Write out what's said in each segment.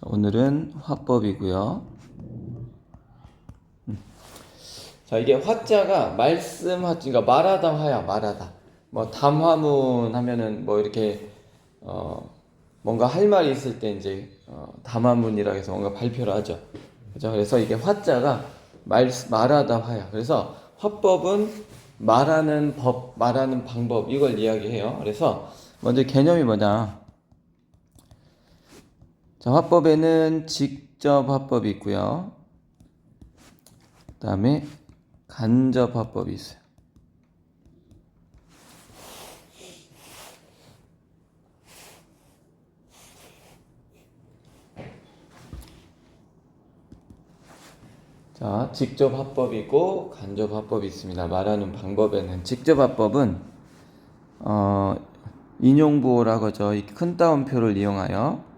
오늘은 화법이고요. 자, 이게 화자가 말씀 화, 그러니까 말하다 화야, 말하다. 뭐 담화문 하면은 뭐 이렇게 뭔가 할 말이 있을 때 이제 담화문이라 해서 뭔가 발표를 하죠. 그죠? 그래서 이게 화자가 말하다 화야. 그래서 화법은 말하는 법, 말하는 방법 이걸 이야기해요. 그래서 먼저 개념이 뭐냐? 자, 화법에는 직접 화법이 있고요. 그 다음에 간접 화법이 있어요. 자, 직접 화법이고 간접 화법이 있습니다. 말하는 방법에는 직접 화법은 인용부호라고 하죠. 이 큰 따옴표를 이용하여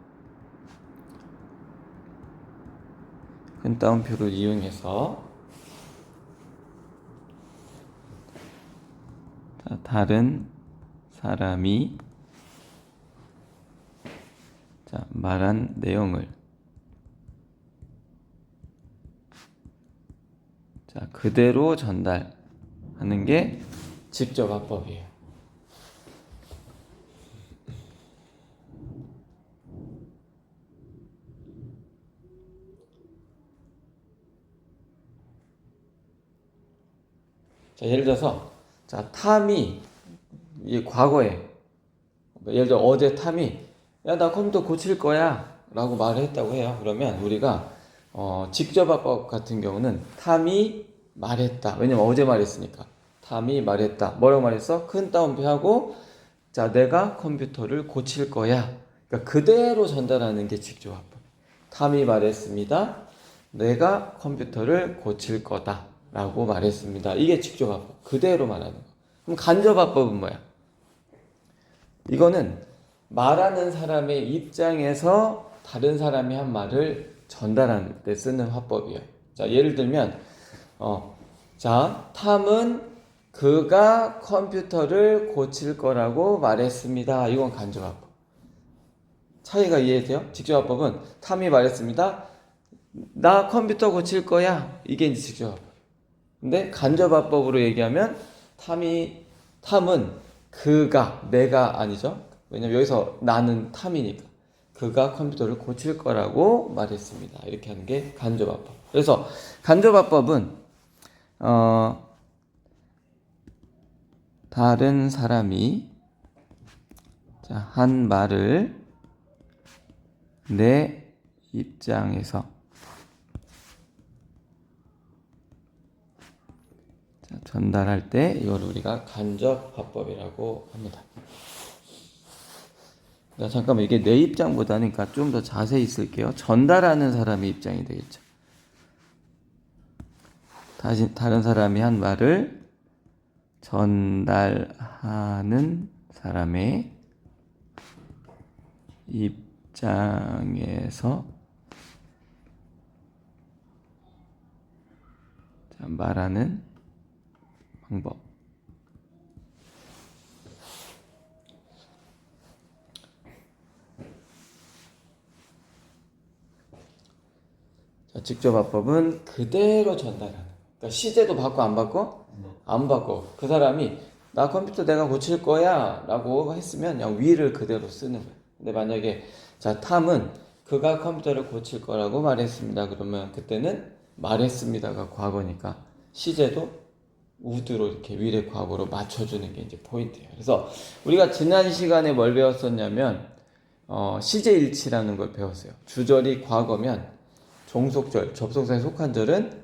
큰 따옴표를 이용해서 다른 사람이 말한 내용을 그대로 전달하는 게 직접 화법이에요. 자, 예를 들어서 탐이 이 과거에 예를 들어 어제 탐이 야, 나 컴퓨터 고칠 거야 라고 말을 했다고 해요. 그러면 우리가 직접 화법 같은 경우는 탐이 말했다. 왜냐면 어제 말했으니까. 탐이 말했다. 뭐라고 말했어? 큰 따옴표 하고 내가 컴퓨터를 고칠 거야. 그러니까 그대로 전달하는 게 직접 화법. 탐이 말했습니다. 내가 컴퓨터를 고칠 거다 라고 말했습니다. 이게 직접 화법. 그대로 말하는 거. 그럼 간접 화법은 뭐야? 이거는 말하는 사람의 입장에서 다른 사람이 한 말을 전달할 때 쓰는 화법이에요. 자, 예를 들면 탐은 그가 컴퓨터를 고칠 거라고 말했습니다. 이건 간접 화법. 차이가 이해돼요? 직접 화법은 탐이 말했습니다. 나 컴퓨터 고칠 거야. 이게 이제 직접 화법. 근데 간접 화법으로 얘기하면 탐은 그가, 내가 아니죠. 왜냐면 여기서 나는 탐이니까. 그가 컴퓨터를 고칠 거라고 말했습니다. 이렇게 하는 게 간접 화법. 그래서 간접 화법은 다른 사람이 한 말을 내 입장에서 전달할 때 이걸 우리가 간접 화법이라고 합니다. 자, 잠깐만, 이게 내 입장보다는 좀 더 자세히 쓸게요. 전달하는 사람의 입장이 되겠죠. 다른 사람이 한 말을 전달하는 사람의 입장에서 말하는 방법. 직접 화법은 그대로 전달하는. 그러니까 시제도 바꿔 안 바꿔? 안 바꿔. 그 사람이 나 컴퓨터 내가 고칠 거야 라고 했으면 그냥 위를 그대로 쓰는 거야. 근데 만약에 탐은 그가 컴퓨터를 고칠 거라고 말했습니다. 그러면 그때는 말했습니다가 과거니까 시제도 우드로 이렇게 위례 과거로 맞춰주는 게 이제 포인트예요. 그래서 우리가 지난 시간에 뭘 배웠었냐면 시제일치라는 걸 배웠어요. 주절이 과거면 종속절, 접속사에 속한 절은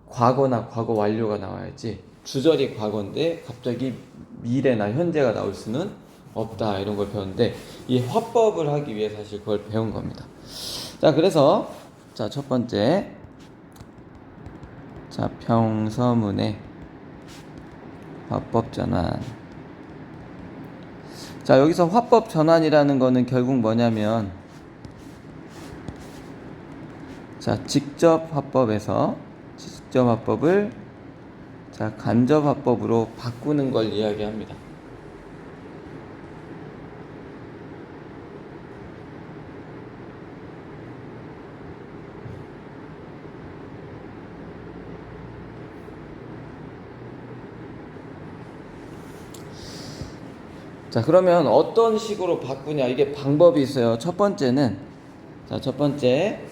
과거나 과거 완료가 나와야지 주절이 과거인데 갑자기 미래나 현재가 나올 수는 없다 이런 걸 배웠는데 이 화법을 하기 위해 사실 그걸 배운 겁니다. 자, 그래서 첫 번째 평서문의 화법 전환. 여기서 화법 전환이라는 거는 결국 뭐냐면 직접 화법에서 직접 화법을 간접 화법으로 바꾸는 걸 이야기합니다. 자, 그러면 어떤 식으로 바꾸냐? 이게 방법이 있어요. 첫 번째는, 자, 첫 번째.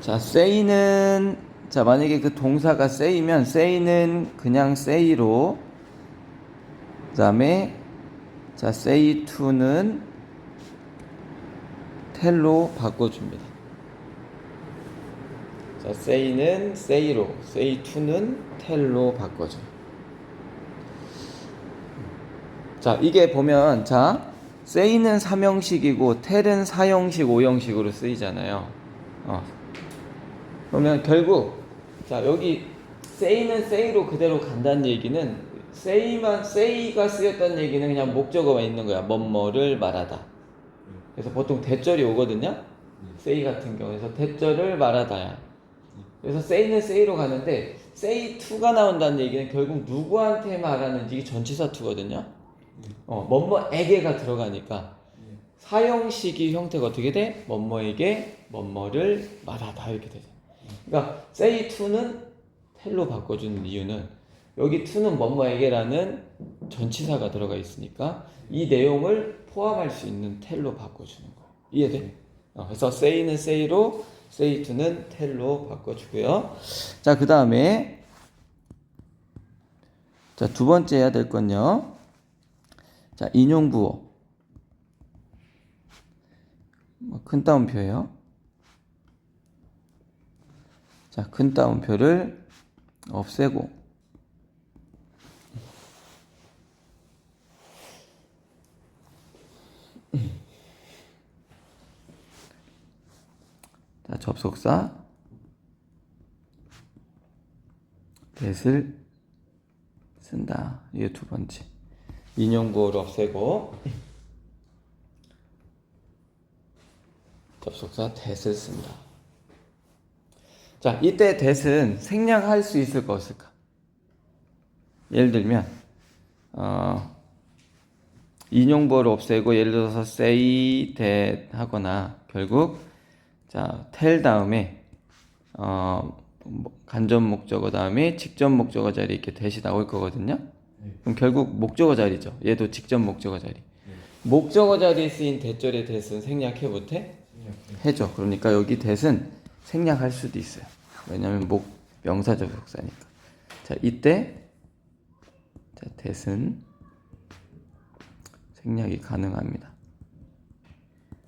자, say는, 자, 만약에 그 동사가 say면, say는 그냥 say로, 그 다음에, 자, say to는 tell로 바꿔줍니다. 자, say는 say로, say to는 tell로 바꿔줘요. 자, 이게 보면, 자, say는 3형식이고, tell은 4형식, 5형식으로 쓰이잖아요. 그러면 결국, 자, 여기 say는 say로 그대로 간다는 얘기는, say가 쓰였다는 얘기는 그냥 목적어가 있는 거야. 뭐뭐를 말하다. 그래서 보통 대절이 오거든요. say 같은 경우에서 대절을 말하다야. 그래서 say는 say로 가는데, say to가 나온다는 얘기는 결국 누구한테 말하는지 이게 전치사 to거든요. 뭐뭐에게가 들어가니까 사형식이 형태가 어떻게 돼? 뭐뭐에게 뭐뭐를 말하다 이렇게 되죠. 그러니까 say to는 tell로 바꿔주는 이유는 여기 to는 뭐뭐에게라는 전치사가 들어가 있으니까 이 내용을 포함할 수 있는 tell로 바꿔주는 거예요. 이해돼? 그래서 say는 say로, say to는 tell로 바꿔주고요. 자, 그 다음에 자, 두 번째 해야 될 건요. 자, 인용부호. 큰 따옴표예요. 자, 큰 따옴표를 없애고, 자, 접속사 that을 쓴다. 이게 두 번째. 인용부호를 없애고 접속사 that을 쓴다. 자, 이때 that은 생략할 수 있을까 없을까? 예를 들면 인용부호를 없애고 예를 들어서 say that 하거나 결국 자, tell 다음에 간접 목적어 다음에 직접 목적어 자리 이렇게 that이 나올 거거든요. 그럼 결국 목적어 자리죠. 얘도 직접 목적어 자리. 목적어 자리에 쓰인 대절의 that은 생략해 못해? 해죠. 그러니까 여기 that은 생략할 수도 있어요. 왜냐하면 명사 접속사니까. 자, 이때 자, that은 생략이 가능합니다.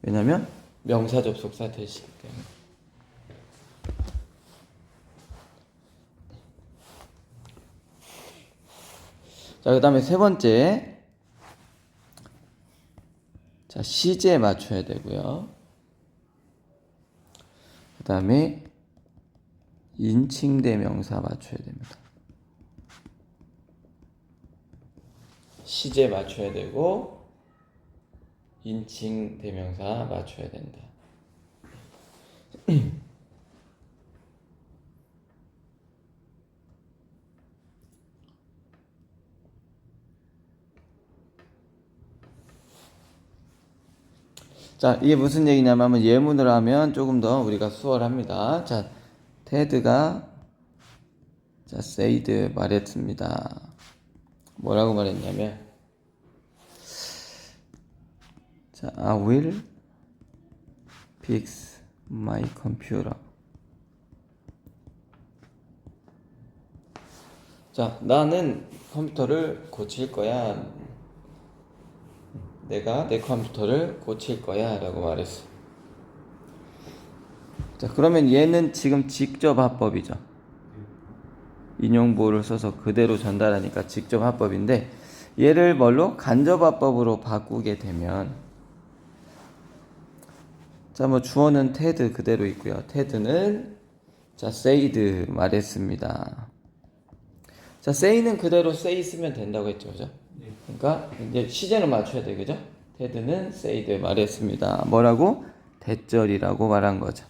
왜냐하면 명사 접속사 that이기 때문에. 자, 그 다음에 세 번째. 자, 시제 맞춰야 되고요. 그 다음에 인칭대명사 맞춰야 됩니다. 시제 맞춰야 되고 인칭대명사 맞춰야 된다. 자, 이게 무슨 얘기냐면 예문을 하면 조금 더 우리가 수월합니다. 자, 테드가 자, said 말했습니다. 뭐라고 말했냐면 자, I will fix my computer. 자, 나는 컴퓨터를 고칠 거야. 내가 내 컴퓨터를 고칠 거야 라고 말했어. 자, 그러면 얘는 지금 직접 화법이죠. 인용보호를 써서 그대로 전달하니까 직접 화법인데 얘를 뭘로? 간접 화법으로 바꾸게 되면 자, 뭐 주어는 테드 그대로 있고요. 테드는 자, said 말했습니다. 자, say는 그대로 say 쓰면 된다고 했죠. 그죠? 그러니까 이제 시제는 맞춰야 돼. 그죠? 테드는 said 말했습니다. 뭐라고? 대절이라고 말한 거죠.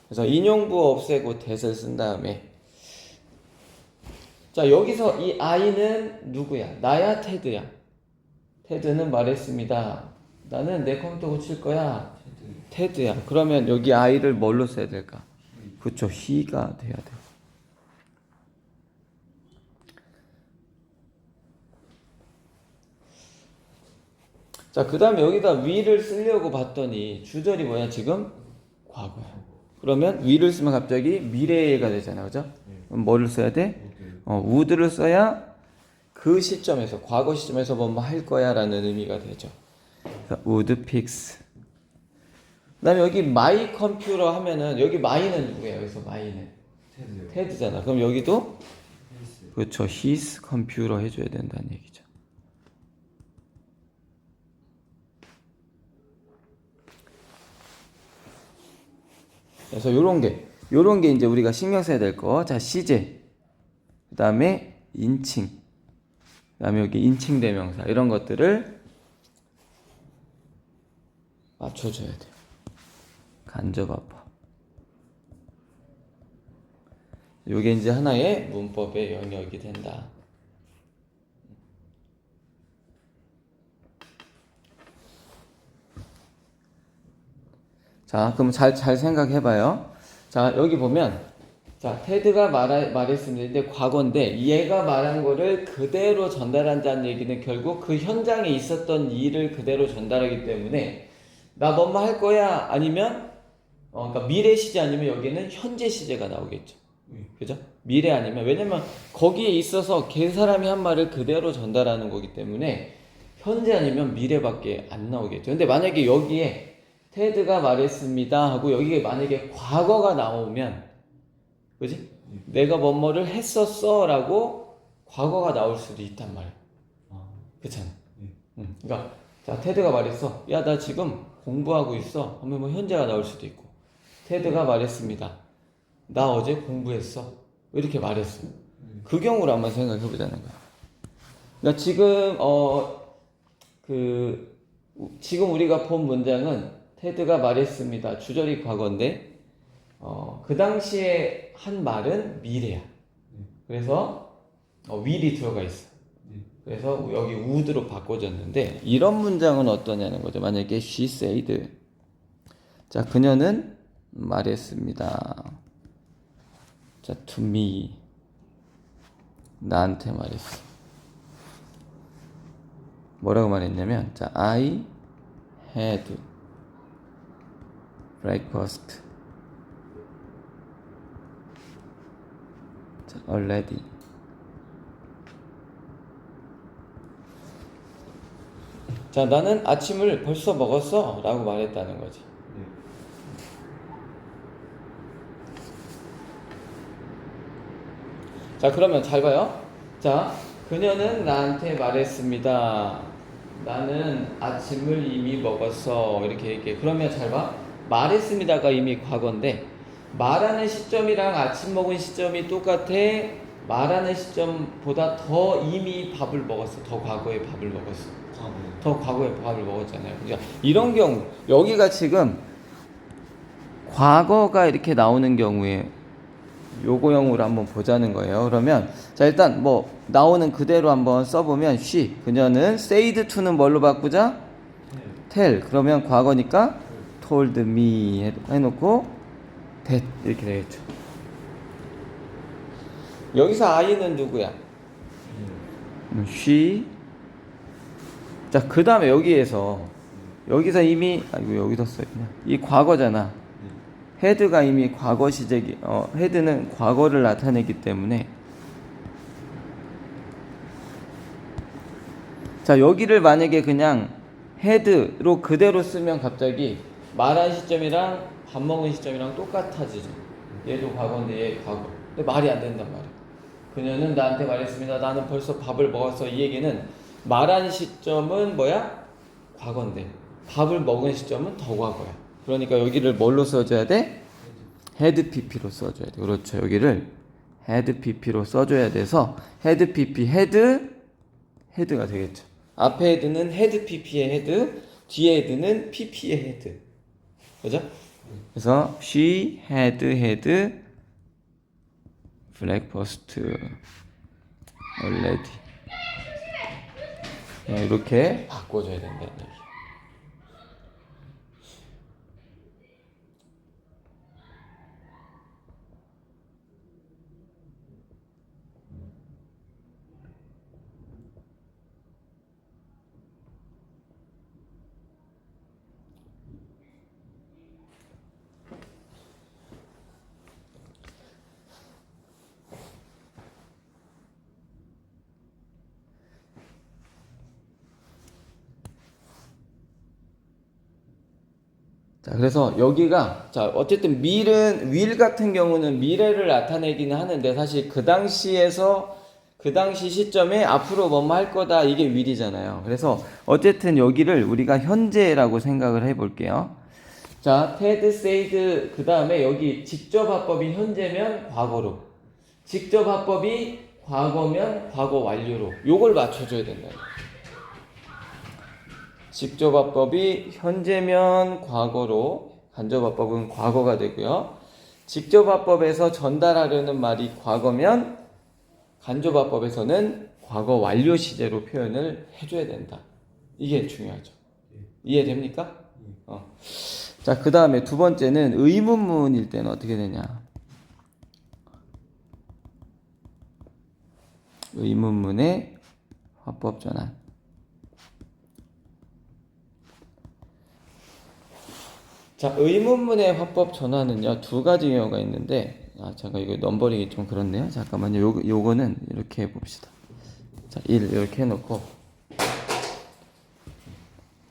그래서 인용부호 없애고 that을 쓴 다음에 자, 여기서 이 I는 누구야? 나야 테드야? 테드는 말했습니다. 나는 내 컴퓨터 고칠 거야. 테드야. 그러면 여기 I를 뭘로 써야 될까? 그쵸, he가 돼야 돼. 자, 그 다음에 여기다 위를 쓰려고 봤더니 주절이 뭐야 지금? 과거야. 그러면 위를 쓰면 갑자기 미래가 되잖아, 그죠? 그럼 뭐를 써야 돼? would를 써야 그 시점에서, 과거 시점에서 뭐 할 거야 라는 의미가 되죠. would fix. 그 다음에 여기 my computer 하면은, 여기 my는 누구야? 여기서 my는 테드잖아. 그럼 여기도 그렇죠, his computer 해줘야 된다는 얘기죠. 그래서 요런 게 이제 우리가 신경 써야 될 거. 자, 시제, 그 다음에 인칭, 그 다음에 여기 인칭 대명사, 이런 것들을 맞춰줘야 돼요. 간접합법. 요게 이제 하나의 문법의 영역이 된다. 자, 그럼 잘 생각해봐요. 자, 여기 보면, 자, 테드가 말했습니다. 근데 과거인데, 얘가 말한 거를 그대로 전달한다는 얘기는 결국 그 현장에 있었던 일을 그대로 전달하기 때문에, 나 뭐뭐 할 거야? 아니면, 그러니까 미래 시제 아니면 여기는 현재 시제가 나오겠죠. 그죠? 미래 아니면, 왜냐면 거기에 있어서 걔 사람이 한 말을 그대로 전달하는 거기 때문에, 현재 아니면 미래밖에 안 나오겠죠. 근데 만약에 여기에 테드가 말했습니다 하고 여기에 만약에 과거가 나오면, 그지? 내가 뭐뭐를 했었어 라고 과거가 나올 수도 있단 말이야. 그렇잖아. 그러니까 자, 테드가 말했어. 야, 나 지금 공부하고 있어. 하면 뭐 현재가 나올 수도 있고, 테드가 말했습니다. 나 어제 공부했어. 이렇게 말했어. 그 경우를 한번 생각해 보자는 거야. 그러니까 지금 우리가 본 문장은 테드가 말했습니다. 주절이 과거인데, 그 당시에 한 말은 미래야. 그래서 will이 들어가 있어. 그래서 여기 would로 바꿔줬는데, 이런 문장은 어떠냐는 거죠. 만약에 she said, 자, 그녀는 말했습니다. 자, to me, 나한테 말했어. 뭐라고 말했냐면, 자, I had breakfast already. 자, 나는 아침을 벌써 먹었어 라고 말했다는 거지. 자, 그러면 잘 봐요. 자, 그녀는 나한테 말했습니다. 나는 아침을 이미 먹었어. 이렇게 얘기해. 그러면 잘 봐. 말했습니다가 이미 과거인데, 말하는 시점이랑 아침 먹은 시점이 똑같아. 말하는 시점보다 더 이미 밥을 먹었어. 더 과거에 밥을 먹었어. 더 과거에 밥을 먹었잖아요. 그러니까 이런 경우, 여기가 지금 과거가 이렇게 나오는 경우에 요거형으로 한번 보자는 거예요. 그러면 자, 일단 뭐 나오는 그대로 한번 써보면, she, 그녀는 said to는 뭘로 바꾸자? tell. 그러면 과거니까 told me 해놓고 that 이렇게 되겠죠. 여기서 I는 누구야? she. 자, 그 다음에 여기서 이미, 아이고 여기서 써있냐, 이 과거잖아. had가 이미 과거 시제기, had는 과거를 나타내기 때문에, 자, 여기를 만약에 그냥 had로 그대로 쓰면 갑자기 말한 시점이랑 밥 먹은 시점이랑 똑같아지죠. 얘도 과거인데 얘 과거. 근데 말이 안 된단 말이야. 그녀는 나한테 말했습니다. 나는 벌써 밥을 먹었어. 이 얘기는 말한 시점은 뭐야? 과거인데 밥을 먹은 시점은 더 과거야. 그러니까 여기를 뭘로 써줘야 돼? had pp로 써줘야 돼. 그렇죠. 여기를 had pp로 써줘야 돼서 had pp, head가 되겠죠. 앞에 head는 had pp의 head, 뒤에 head는 pp의 head. 그죠? 그래서 she had breakfast already. 이렇게 바꿔줘야 된다는 얘기. 자, 그래서 여기가, 자, 어쨌든 will 같은 경우는 미래를 나타내기는 하는데, 사실 그 당시에서, 그 당시 시점에 앞으로 뭐뭐 할 거다, 이게 will이잖아요. 그래서 어쨌든 여기를 우리가 현재라고 생각을 해 볼게요. 자, Ted said, 그 다음에 여기 직접 화법이 현재면 과거로, 직접 화법이 과거면 과거 완료로, 요걸 맞춰줘야 된다. 직접 화법이 현재면 과거로, 간접 화법은 과거가 되고요. 직접 화법에서 전달하려는 말이 과거면 간접 화법에서는 과거 완료 시제로 표현을 해줘야 된다. 이게 중요하죠. 이해됩니까? 자, 그 다음에 두 번째는 의문문일 때는 어떻게 되냐. 의문문의 화법 전환. 자, 의문문의 화법 전환은요, 두 가지 경우가 있는데, 잠깐 이거 넘버링이 좀 그렇네요. 잠깐만요. 요거는 이렇게 해봅시다. 자, 1 이렇게 해놓고,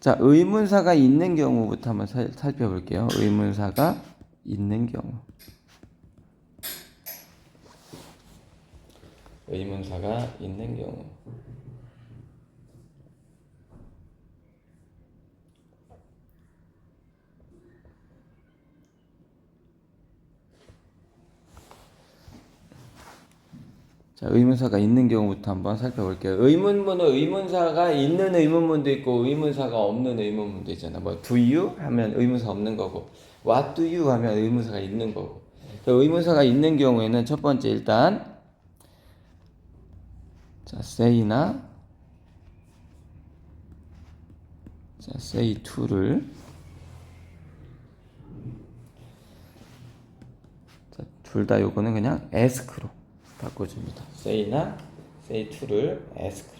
자, 의문사가 있는 경우부터 한번 살펴볼게요. 의문사가 있는 경우. 의문사가 있는 경우. 자, 의문사가 있는 경우부터 한번 살펴볼게요. 의문문은 의문사가 있는 의문문도 있고 의문사가 없는 의문문도 있잖아. 뭐 do you 하면 의문사 없는 거고, what do you 하면 의문사가 있는 거고. 의문사가 있는 경우에는 첫 번째 일단 자, say나 자, say to를 둘 다 요거는 그냥 ask로 바꿔줍니다. say나 say to를 ask로.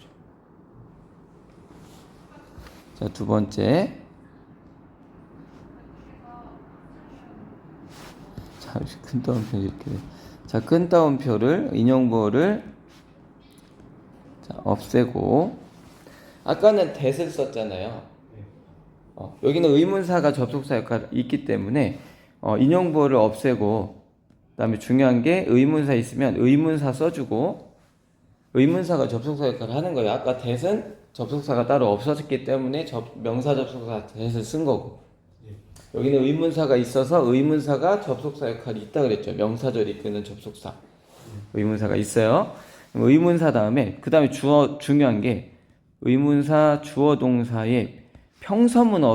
자, 두 번째. 자, 큰 따옴표 이렇게. 자, 큰 따옴표를 인용보호를 자, 없애고. 아까는 that을 썼잖아요. 여기는 의문사가 접속사 역할이 있기 때문에 인용보호를 없애고, 그다음에 중요한 게 의문사 있으면 의문사 써주고, 의문사가 접속사 역할을 하는 거예요. 아까 that은 접속사가 따로 없었기 때문에 명사 접속사 that을 쓴 거고, 여기는 의문사가 있어서 의문사가 접속사 역할이 있다 그랬죠. 명사절 이끄는 접속사. 의문사가 있어요. 의문사 다음에 그 다음에 중요한 게 의문사 주어 동사의 평서문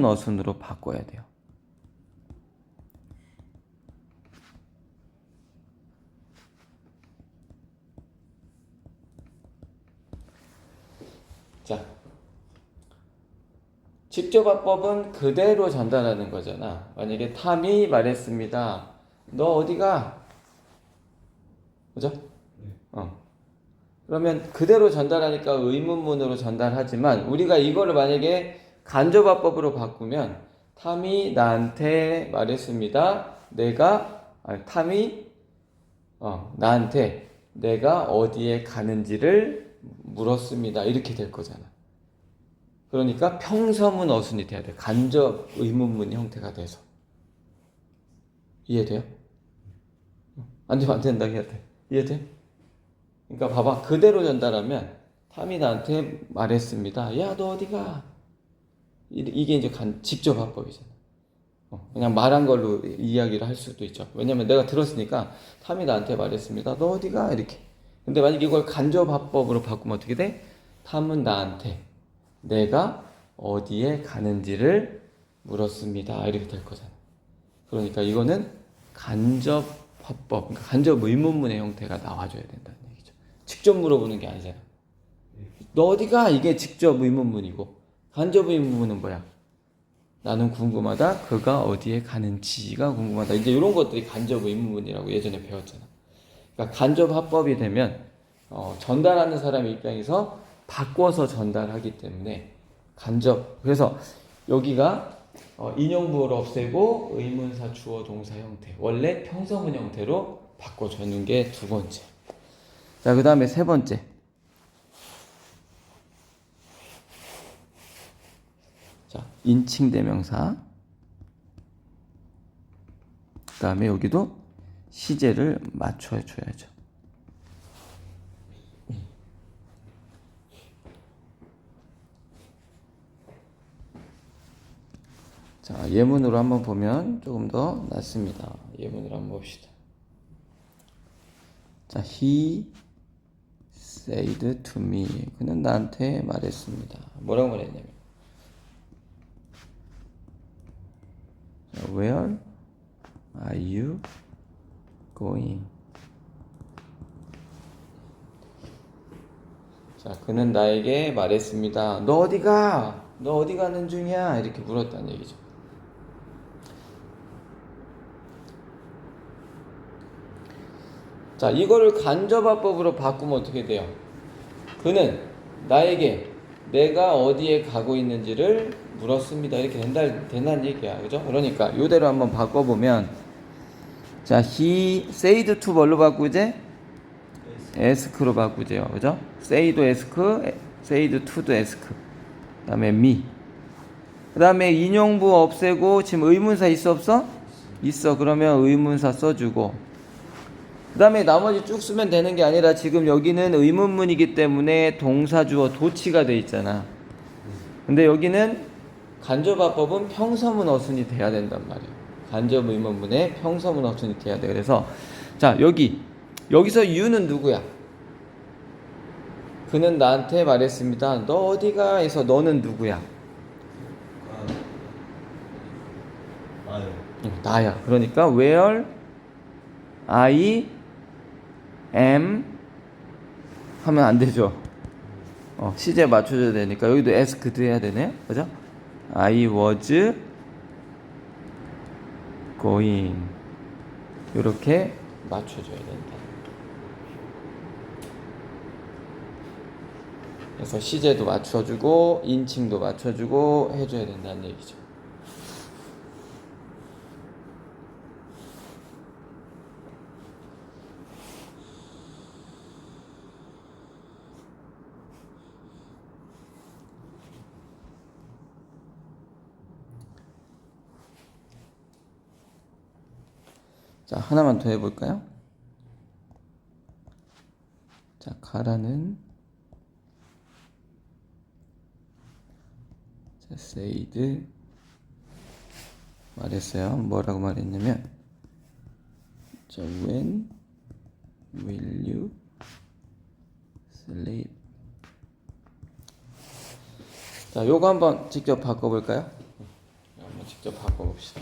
어순으로 바꿔야 돼요. 자, 직접 화법은 그대로 전달하는 거잖아. 만약에 탐이 말했습니다. 너 어디가? 그죠? 그러면 그대로 전달하니까 의문문으로 전달하지만, 우리가 이거를 만약에 간접화법으로 바꾸면 탐이 나한테 말했습니다. 탐이 나한테 내가 어디에 가는지를 물었습니다. 이렇게 될 거잖아. 그러니까 평서문 어순이 돼야 돼. 간접 의문문 형태가 돼서. 이해돼요? 안 되면 안 된다 해야 돼. 이해돼? 그러니까 봐봐. 그대로 전달하면 탐이 나한테 말했습니다. 야, 너 어디가? 이게 이제 직접 화법이잖아. 그냥 말한 걸로 이야기를 할 수도 있죠. 왜냐면 내가 들었으니까 탐이 나한테 말했습니다. 너 어디가? 이렇게. 근데 만약 이걸 간접 화법으로 바꾸면 어떻게 돼? 탐은 나한테 내가 어디에 가는지를 물었습니다. 이렇게 될 거잖아. 그러니까 이거는 간접 화법, 그러니까 간접 의문문의 형태가 나와줘야 된다는 얘기죠. 직접 물어보는 게 아니잖아. 너 어디가? 이게 직접 의문문이고, 간접 의문문은 뭐야? 나는 궁금하다. 그가 어디에 가는지가 궁금하다. 이제 이런 것들이 간접 의문문이라고 예전에 배웠잖아. 그러니까 간접 화법이 되면 전달하는 사람의 입장에서 바꿔서 전달하기 때문에 그래서 여기가 인용부호를 없애고 의문사 주어 동사 형태, 원래 평서문 형태로 바꿔주는 게 두 번째. 자, 그 다음에 세 번째. 자, 인칭 대명사. 그 다음에 여기도 시제를 맞춰줘야죠. 자, 예문으로 한번 보면 조금 더 낫습니다. 예문으로 한번 봅시다. 자, he said to me. 그는 나한테 말했습니다. 뭐라고 말했냐면, 자, where are you going? 자, 그는 나에게 말했습니다. 너 어디 가? 너 어디 가는 중이야? 이렇게 물었다는 얘기죠. 자, 이거를 간접화법으로 바꾸면 어떻게 돼요? 그는 나에게 내가 어디에 가고 있는지를 물었습니다. 이렇게 된다는 얘기야. 그죠? 그러니까 이대로 한번 바꿔보면, 자, he said to 뭘로 바꾸지? ask로 바꾸죠. 그죠? say도 ask, said to도 ask. 그 다음에 me. 그 다음에 인용부 없애고 지금 의문사 있어 없어? 있어. 그러면 의문사 써주고, 그 다음에 나머지 쭉 쓰면 되는 게 아니라 지금 여기는 의문문이기 때문에 동사 주어 도치가 돼 있잖아. 근데 여기는 간접화법은 평서문 어순이 돼야 된단 말이에요. 간접 의문문에 평서문 어순이 돼야 돼. 그래서 자, 여기서 you는 누구야? 그는 나한테 말했습니다. 너 어디가? 해서 너는 누구야? 나야. 그러니까 where I am 하면 안 되죠. 시제 맞춰줘야 되니까 여기도 asked 해야 되네. 그죠? I was going. 이렇게 맞춰줘야 된다. 그래서 시제도 맞춰주고 인칭도 맞춰주고 해줘야 된다는 얘기죠. 자, 하나만 더 해볼까요? 자, 가라는 자, said 말했어요. 뭐라고 말했냐면, 자, when will you sleep? 자, 요거 한번 직접 바꿔볼까요? 한번 직접 바꿔봅시다.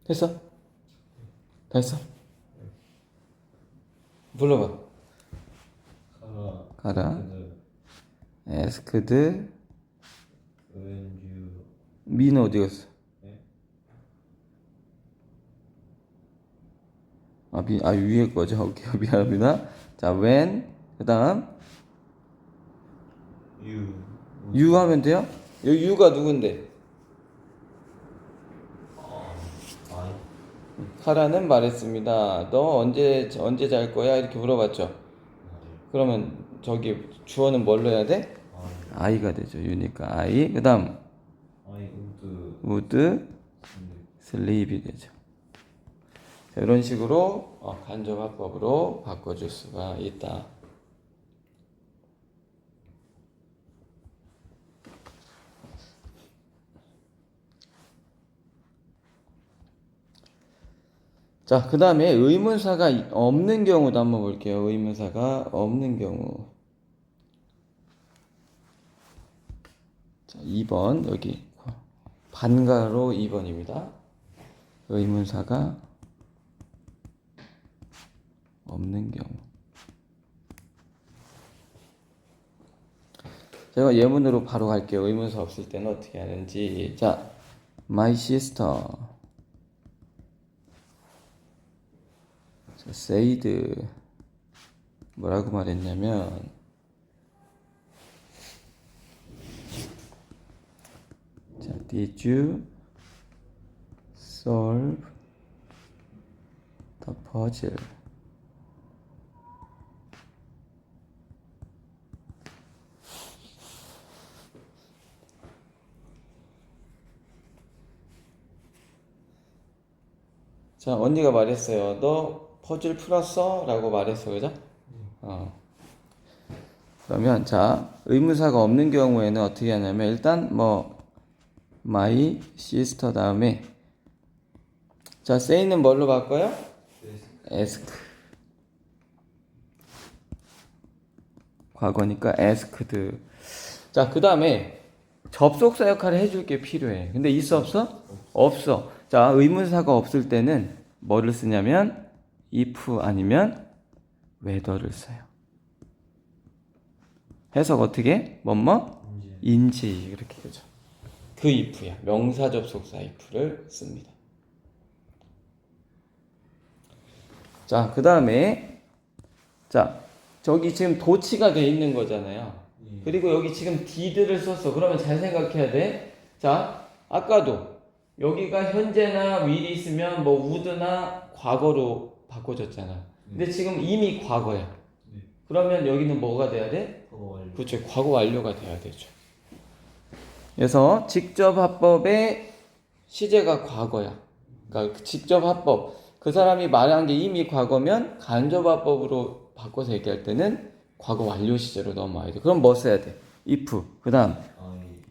됐어? 다 했어? 불러봐. 가라. asked. 민 어디 갔어? 위에 거죠. 오케이. 미안합니다. 자, when. 그 다음. you 하면 돼요? 여기 you가 누군데? 카라는 말했습니다. 너 언제 잘 거야? 이렇게 물어봤죠. 그러면 저기 주어는 뭘로 해야 돼? I가 되죠. you니까 I. 그 다음. would sleep이 되죠. 자, 이런 식으로 간접화법으로 바꿔줄 수가 있다. 자, 그 다음에 의문사가 없는 경우도 한번 볼게요. 의문사가 없는 경우. 자, 2번 여기 반가로 2번입니다. 의문사가 없는 경우. 제가 예문으로 바로 갈게요. 의문사 없을 때는 어떻게 하는지. 자, my sister said 뭐라고 말했냐면 자, did you solve the puzzle? 자, 언니가 말했어요. 너 퍼즐 풀었어? 라고 말했어. 그죠? 그러면 자, 의문사가 없는 경우에는 어떻게 하냐면 일단 my sister 다음에 자, say는 뭘로 바꿔요? ask. 과거니까 asked. 자, 그 다음에 접속사 역할을 해줄 게 필요해. 근데 있어 없어? 없어. 자, 의문사가 없을 때는 뭐를 쓰냐면 if 아니면 whether를 써요. 해석 어떻게? 인지 이렇게 되죠. 그 if야. 명사 접속사 if를 씁니다. 자, 그 다음에 자, 저기 지금 도치가 돼 있는 거잖아요. 그리고 여기 지금 did를 썼어. 그러면 잘 생각해야 돼. 자, 아까도 여기가 현재나 will이 있으면 would나 과거로 바꿔줬잖아. 근데 지금 이미 과거야. 그러면 여기는 뭐가 돼야 돼? 그렇죠. 과거 완료가 돼야 되죠. 그래서 직접합법의 시제가 과거야. 그러니까 직접합법. 그 사람이 말한 게 이미 과거면 간접화법으로 바꿔서 얘기할 때는 과거 완료 시제로 넘어와야 돼. 그럼 뭐 써야 돼? if. 그 다음.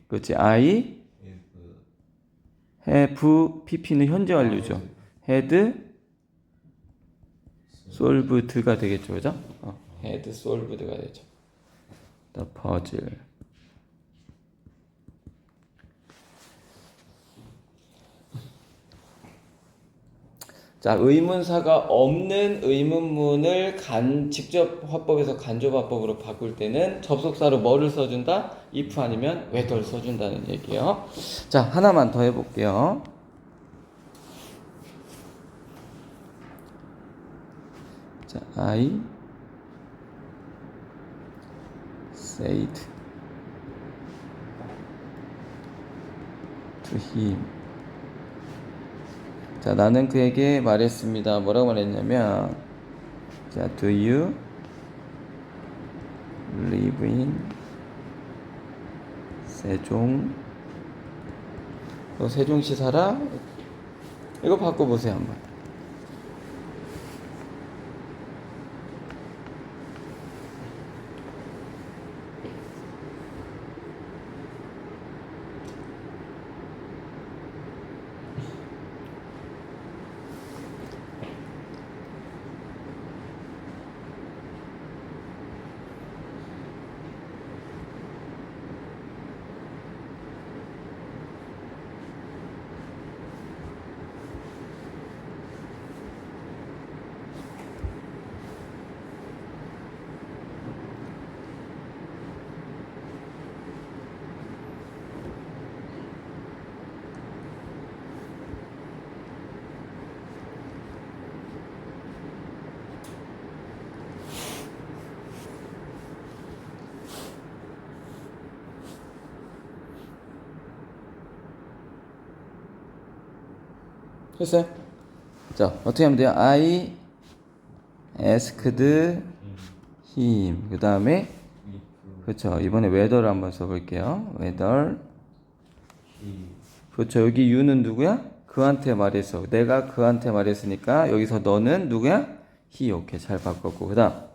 그렇지. I have pp는 현재 완료죠. had solved가 되겠죠. 그죠? had solved가 되죠. the puzzle. 자, 의문사가 없는 의문문을 직접 화법에서 간접화법으로 바꿀 때는 접속사로 뭐를 써준다? if 아니면 whether를 써준다는 얘기예요. 자, 하나만 더 해볼게요. 자, I said to him. 자, 나는 그에게 말했습니다. 뭐라고 말했냐면, 자, do you live in 세종? 너 세종시 살아? 이거 바꿔보세요, 한번. 했어요? 자, 어떻게 하면 돼요? I asked him. 그 다음에, 그렇죠. 이번에 whether를 한번 써볼게요. whether. 그렇죠. 여기 you는 누구야? 그한테 말했어. 내가 그한테 말했으니까 여기서 너는 누구야? he. 오케이. 잘 바꿨고. 그 다음.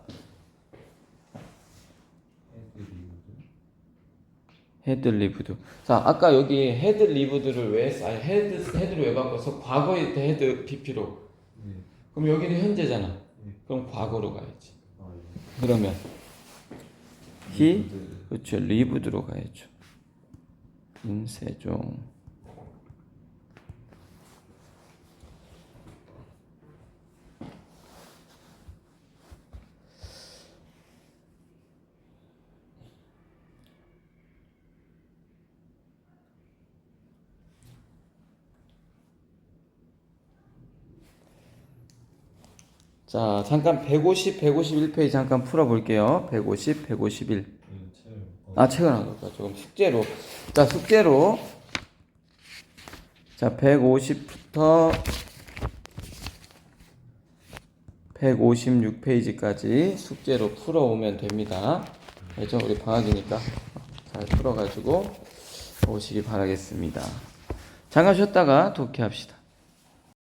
had lived. 자, 아까 여기 had lived를 왜 했어? 아니, had를 왜 바꿔서 과거에 때 had pp로. 그럼 여기는 현재잖아. 그럼 과거로 가야지. 그러면 he, 그렇죠. lived로 가야죠. 임세종. 자, 잠깐 150, 151페이지 잠깐 풀어볼게요. 150, 151. 아, 책을 안 갖고 조금 숙제로. 자, 숙제로. 자, 150부터 156페이지까지 숙제로 풀어오면 됩니다. 알죠? 우리 방학이니까 잘 풀어가지고 오시기 바라겠습니다. 잠깐 쉬었다가 독해합시다.